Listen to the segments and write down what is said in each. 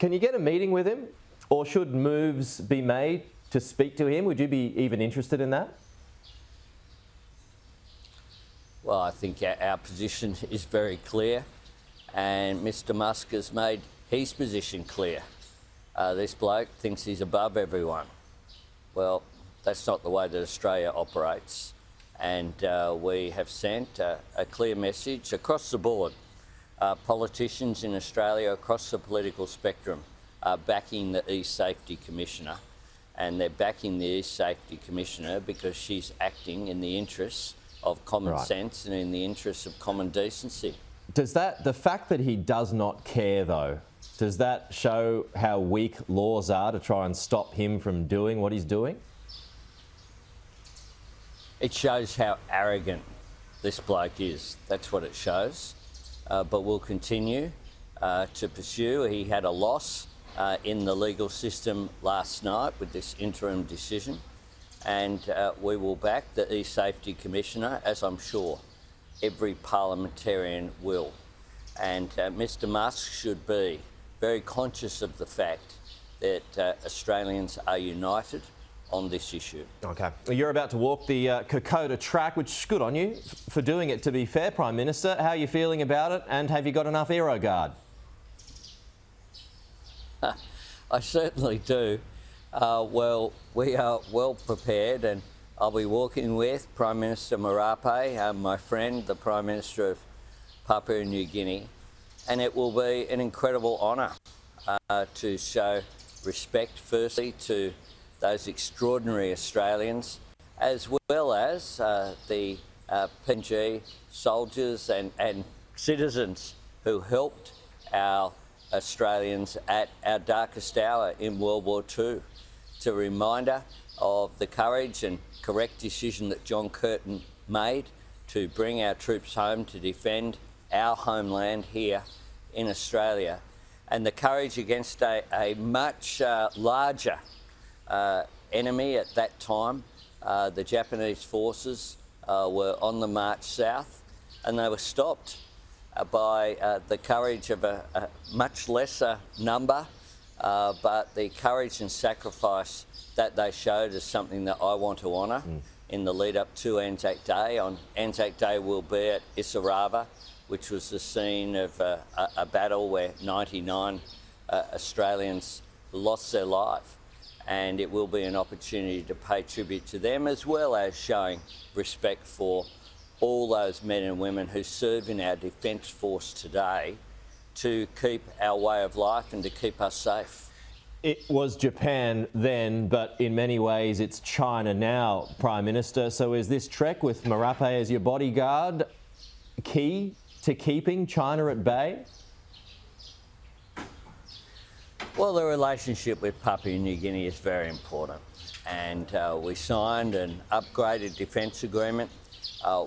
Can you get a meeting with him, or should moves be made to speak to him? Would you be even interested in that? Well, I think our position is very clear, and Mr Musk has made his position clear. This bloke thinks he's above everyone. Well, that's not the way that Australia operates, and we have sent a clear message across the board. Politicians in Australia across the political spectrum are backing the E-Safety Commissioner, and they're backing the E-Safety Commissioner because she's acting in the interests of common sense and in the interests of common decency. Does the fact that he does not care, though, does that show how weak laws are to try and stop him from doing what he's doing? It shows how arrogant this bloke is. That's what it shows. But we'll continue to pursue. He had a loss in the legal system last night with this interim decision, and we will back the E-Safety Commissioner, as I'm sure every parliamentarian will. And Mr Musk should be very conscious of the fact that Australians are united on this issue. OK. Well, you're about to walk the Kokoda track, which is good on you for doing it, to be fair, Prime Minister. How are you feeling about it, and have you got enough aero guard? I certainly do. Well, we are well prepared, and I'll be walking with Prime Minister Marape, my friend, the Prime Minister of Papua New Guinea, and it will be an incredible honour to show respect, firstly, to those extraordinary Australians, as well as the PNG soldiers and citizens who helped our Australians at our darkest hour in World War II. It's a reminder of the courage and correct decision that John Curtin made to bring our troops home to defend our homeland here in Australia, and the courage against a much larger enemy at that time. The Japanese forces were on the march south, and they were stopped by the courage of a much lesser number, but the courage and sacrifice that they showed is something that I want to honour in the lead up to Anzac Day. On Anzac Day we'll be at Isarava, which was the scene of a battle where 99 Australians lost their life, and it will be an opportunity to pay tribute to them, as well as showing respect for all those men and women who serve in our Defence Force today to keep our way of life and to keep us safe. It was Japan then, but in many ways it's China now, Prime Minister. So is this trek with Marape as your bodyguard key to keeping China at bay? Well, the relationship with Papua New Guinea is very important, and we signed an upgraded defence agreement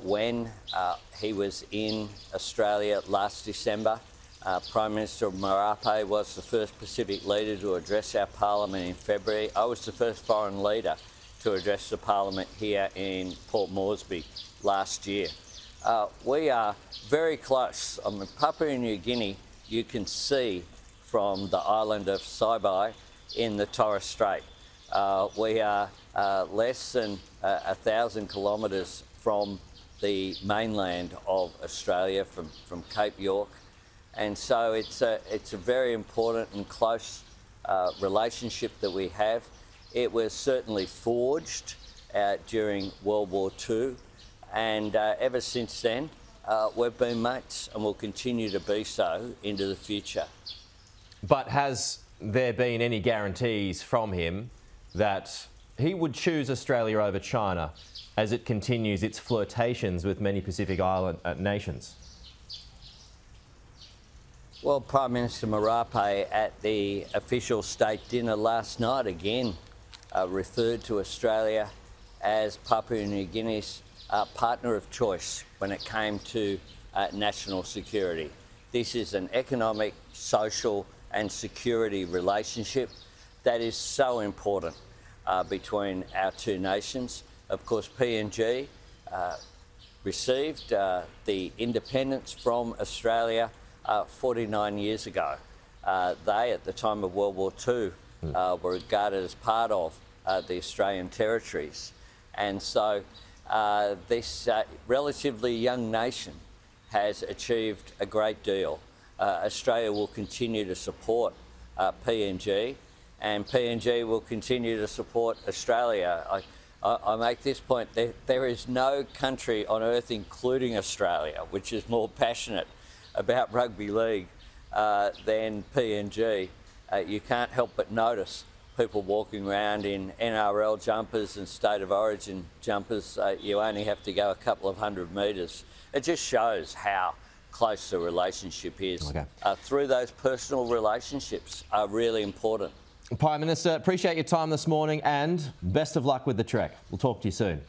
when he was in Australia last December. Prime Minister Marape was the first Pacific leader to address our parliament in February. I was the first foreign leader to address the parliament here in Port Moresby last year. We are very close. I mean, Papua New Guinea, you can see from the island of Saibai in the Torres Strait. We are less than 1,000 kilometres from the mainland of Australia, from Cape York. And so it's a very important and close relationship that we have. It was certainly forged during World War II, and ever since then we've been mates, and will continue to be so into the future. But has there been any guarantees from him that he would choose Australia over China as it continues its flirtations with many Pacific Island nations? Well, Prime Minister Marape at the official state dinner last night again referred to Australia as Papua New Guinea's partner of choice when it came to national security. This is an economic, social and security relationship that is so important between our two nations. Of course, PNG received the independence from Australia 49 years ago. They, at the time of World War II, were regarded as part of the Australian territories. And so this relatively young nation has achieved a great deal. Australia will continue to support PNG, and PNG will continue to support Australia. I make this point, there is no country on earth, including Australia, which is more passionate about rugby league than PNG. You can't help but notice people walking around in NRL jumpers and State of Origin jumpers. You only have to go a couple of 100 metres. It just shows how close the relationship is. Okay. Through those personal relationships are really important. Prime Minister, appreciate your time this morning and best of luck with the trek. We'll talk to you soon.